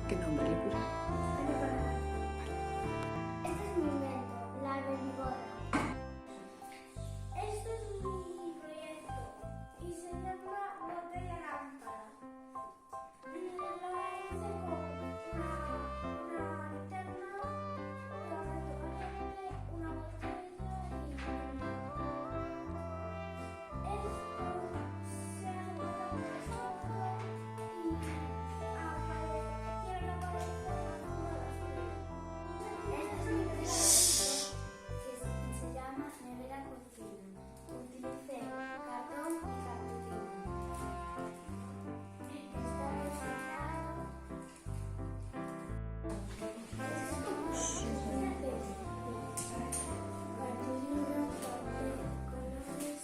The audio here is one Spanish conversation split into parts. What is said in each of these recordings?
¿Qué nombre le puse? Este es mi invento, la bebigorra. Este es mi proyecto y se llama botella lámpara. Lo hice con una linterna, pegamento caliente, una botella y esto se hace con nosotros y tiene la pared se llama nevera cocina. Utilicé cartón y cartulina. Está reciclado. Cartulina, papel, colores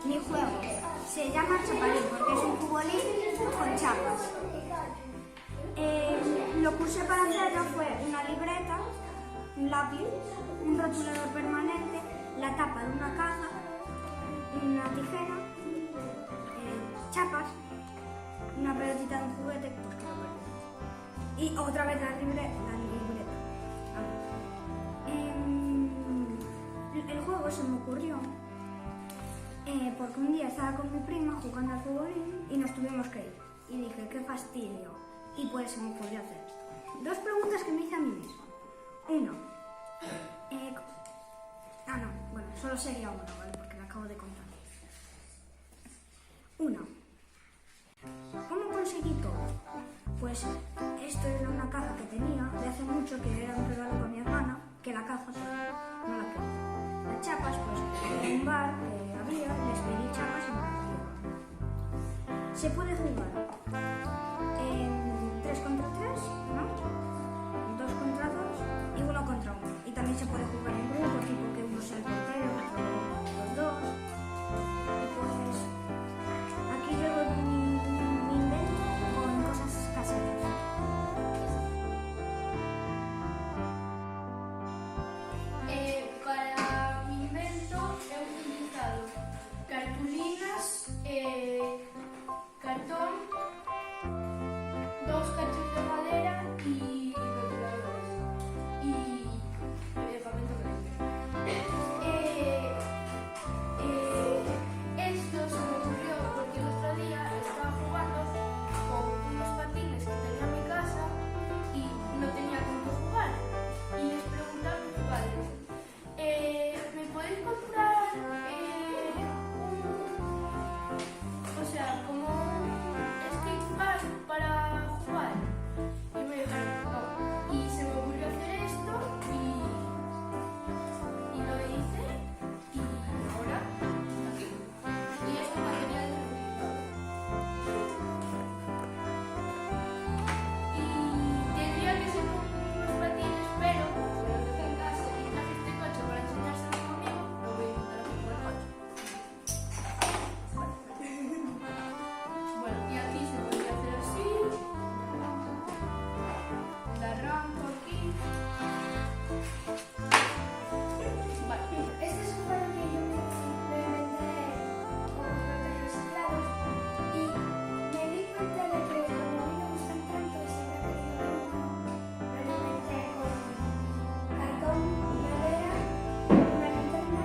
Mi juego se llama Chapalín porque es un futbolín con chapas. Lo que usé para hacerlo fue una libreta, un lápiz, un rotulador permanente, la tapa de una caja, una tijera, chapas, una pelotita de un juguete, pues que lo perdí. Y otra vez la libreta. El juego se me ocurrió porque un día estaba con mi prima jugando al futbolín y nos tuvimos que ir. Y dije, qué fastidio. Y pues se me ocurrió hacer esto. Dos preguntas que me hice a mí misma. Uno. Solo sería uno, ¿vale? Porque me acabo de contar. Uno. ¿Cómo conseguí todo? Pues esto era una caja que tenía de hace mucho, que era un regalo para mi hermana, que la caja pues, no la quedó. Las chapas, pues en un bar que había, les pedí chapas y me las dieron. Se puede jugar en 3 contra 3, ¿no? 2 contra 2 y 1 contra 1. Y también se puede jugar en grupo, tipo que uno sea el portero, los dos. Y pues aquí llevo mi invento con cosas caseras. Para mi invento he utilizado cartulinas, cartón, 2 cachos de madera y rotuladores y pegamento caliente. Esto se me ocurrió porque el otro día estaba jugando con unos patines que tenía en mi casa y no tenía con qué jugar. Y les pregunté a mis padres, ¿me podéis comprar como un skatepark para jugar? Y me dijeron no. Y se me ocurrió hacer esto y lo hice y ahora está aquí. Y es un material de reciclado. Y tendría que ser unos patines, pero como los dejé en casa y traje este coche para enseñárselo a mi amigo, lo voy a intentar hacer con el coche. Bueno, y aquí se podría hacer así, la arranco aquí. Vale. Este es un juego que yo me inventé con los papeles reciclados y me di cuenta de que como a mí me gustan tanto y siempre he querido uno, me lo inventé con cartón, madera, una linterna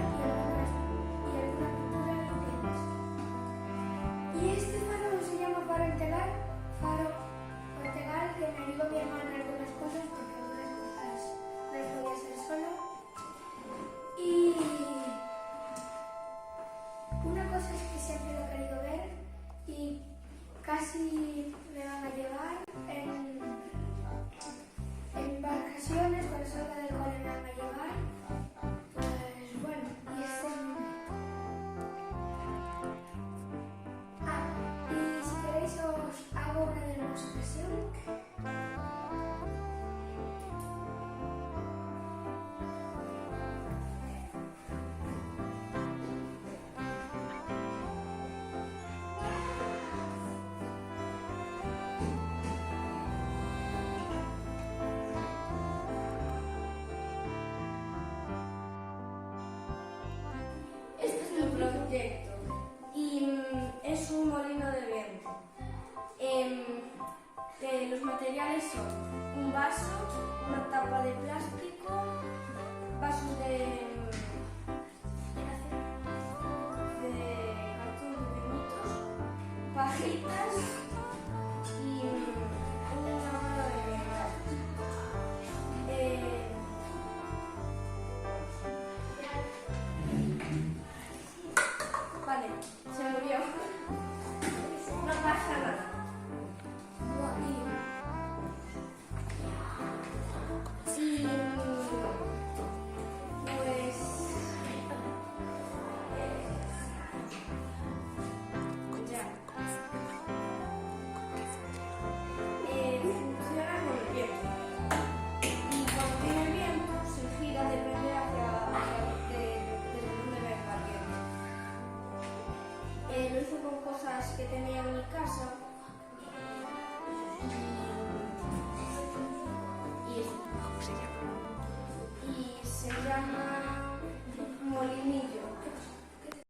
y alguna pintura y telas. Y este faro se llama faro Ortegal, que me ayudó mi hermana en algunas cosas porque algunas cosas no las podía hacer solo. Y una cosa es que siempre lo quería mucha presión. Este es mi proyecto y es un molino de viento. Los materiales son un vaso, una tapa de plástico, vasos de cartón pequeñitos, pajitas y una mano de metal. Vale, se murió. No pasa nada. Y pues ya. Funciona con el viento. Y cuando tiene viento se gira, depende desde dónde venga el viento. Lo hice con cosas que tenía en mi casa.